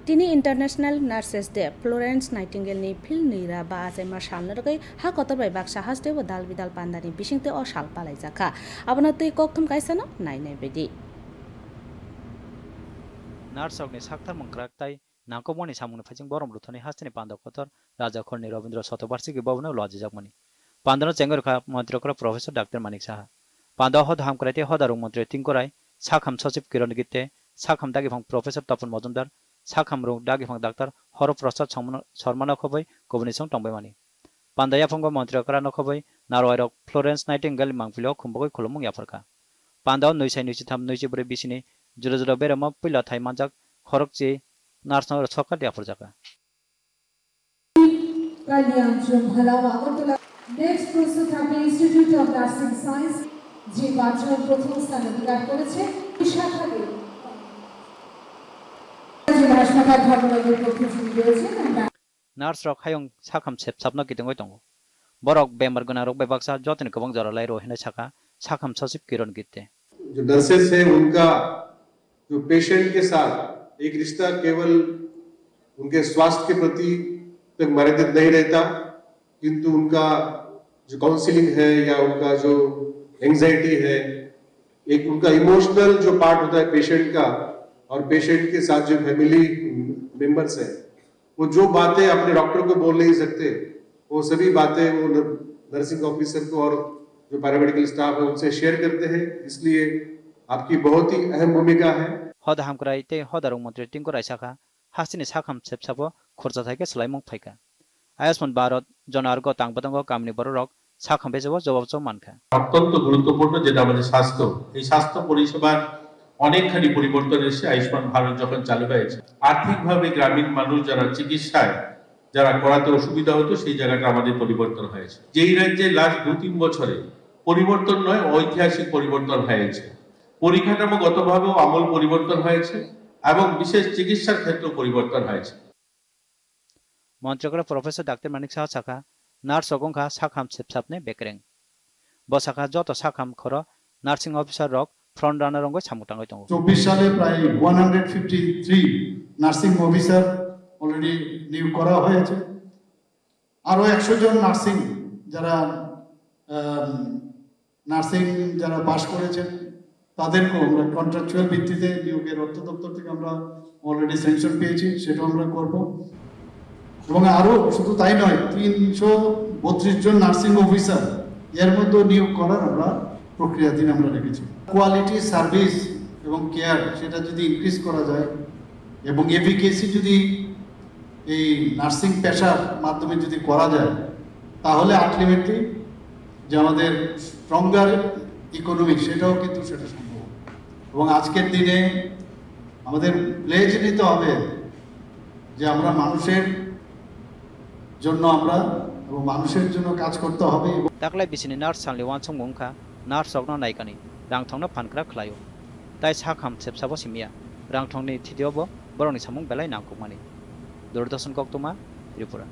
Tini International Nurses Day Florence Nightingale ni phil nira ba ajaima salna rogai ha kotor bai baksa hasde o dal bidal pandani bisingte o sal palai jaka abona tei kokthum kaisano nainai bedi नार्सकनि साक्थार मंक्राक्ताय नांकोमनि सामुंनि फाइजिं बरम रुथनि हास्तिनि पान्दा कोतर राजा खरनि रविन्द्र शतवार्षिकी बावनो लजिजाकमनि पान्दानो चेंगरखा मन्त्रीकरा professor doctor Manik Saha पान्दा हद हामक्राइते हदारुं मन्त्री तिंकराय साखाम सचिव किरण गिते साखाम दागिफां प्रोफेसर तपन मजुमदार साखाम रु दागिफां डाक्टर हरप्रसाद शर्मा नखबै गबनिसं तंबायमानि पान्दाया फंग मन्त्रीकरा नखबै नारवायरक फ्लोरेंस नाइटिंगेल मांगफिलो खुमबगै खुलुमुं याफरका पान्दाव 994 बिसिनि जुरो जुरो बेरामा पहिला थाइ मानजाक खरकचे नार्सनगर छक्का दियाफोर जाका नेक्स्ट प्रस्तुत থাকবে ইনস্টিটিউট অফ নার্সিং সায়েন্স যে বাছাই প্রথম স্থান অধিকার করেছে শাখাতে জেলা হাসপাতাল ধর্মনগরের পক্ষে শুরু হয়েছে नार्स रक हायं साखाम सेबसाबना गिदंगै दङ बरक बेमार गोनां रक बेबाक्सा जतन गोबां जरालाय रोहिने छका साखाम सचिव किरण गिते जो नर्सेस है उनका जो पेशेंट के साथ एक रिश्ता केवल उनके स्वास्थ्य के प्रति तक मर्यादित नहीं रहता किंतु उनका जो काउंसलिंग है या उनका जो एंजाइटी है एक उनका इमोशनल जो पार्ट होता है पेशेंट का और पेशेंट के साथ जो फैमिली मेंबर्स है वो जो बातें अपने डॉक्टर को बोल नहीं सकते वो सभी बातें वो नर्सिंग ऑफिसर को और जो पैरामेडिकल स्टाफ है उनसे शेयर करते हैं इसलिए आपकी बहुत ही अहम भूमिका है हद हामक्राइते हदारुं मन्त्री तिंकराय साखा हासिनि साखाम सेबसाबो खरजा थाइके सलाइमुं फाइका आयुष्मान भारत जनार्ग तांबतंग कामनि बररक साखाम बेजबो जवाबजो मानखा অত্যন্ত গুরুত্বপূর্ণ যেটা আমাদের স্বাস্থ্য এই স্বাস্থ্য পরিষেবার অনেকখানি পরিবর্তন এসেছে আয়ুষ্মান ভারত যখন চালু হয়েছে আর্থিকভাবে গ্রামীণ মানুষ যারা চিকিৎসায় যারা করাতে অসুবিধা হতো সেই জায়গাটা আমাদের পরিবর্তন হয়েছে যেই রাজ্যে লাস্ট 2-3 বছরে পরিবর্তন নয় ঐতিহাসিক পরিবর্তন হয়েছে পরিকাঠামোগতভাবেও আমূল পরিবর্তন হয়েছে এবং বিশেষ চিকিৎসার ক্ষেত্রেও পরিবর্তন হয়েছে मन्त्रीकरा प्रोफेसर डाक्टर मानिक साहा साखा नार्स अगंखा साखाम सेबसाबने बेकरें बसाखा जत साखाम खर नार्सिंग ऑफिसर रक फ्रंट रानार रंग सामुटांगै दङ 24 সালে প্রায় 153 নার্সিং অফিসার অলরেডি নিয়োগ করা হয়েছে আরো 100 জন নার্সিং যারা পাস করেছেন তাদেরকে আমরা কন্ট্রাকচুয়াল ভিত্তিতে নিয়োগের অর্থ দপ্তর থেকে আমরা অলরেডি স্যাংশন পেয়েছি সেটা আমরা করব এবং আরো শুধু তাই নয় 332 জন নার্সিং অফিসার এর মধ্যে নিয়োগ করার আমরা প্রক্রিয়াধীন আমরা রেখেছি কোয়ালিটি সার্ভিস এবং কেয়ার সেটা যদি ইনক্রিজ করা যায় এবং এফিকেসি যদি এই নার্সিং পেশার মাধ্যমে যদি করা যায় তাহলে আলটিমেটলি যে আমাদের স্ট্রঙ্গার ইকোনমি সেটাও কিন্তু সেটা সম্ভব এবং আজকের দিনে আমাদের প্লেজ নিতে হবে যে আমরা মানুষের জন্য আমরা এবং মানুষের জন্য কাজ করতে হবে ताकलाय बिसिनि नार्स सानले वानसं मुंखा नार्स अगना नायकानि रांथंना फानग्रा खलायो ताइ साखाम सेबसाबो सिमिया रांथंनि थिदियावबो बरंनि सामुं बेलाय नांगौमानि दूरदर्शन कक्तमा त्रिपुरा।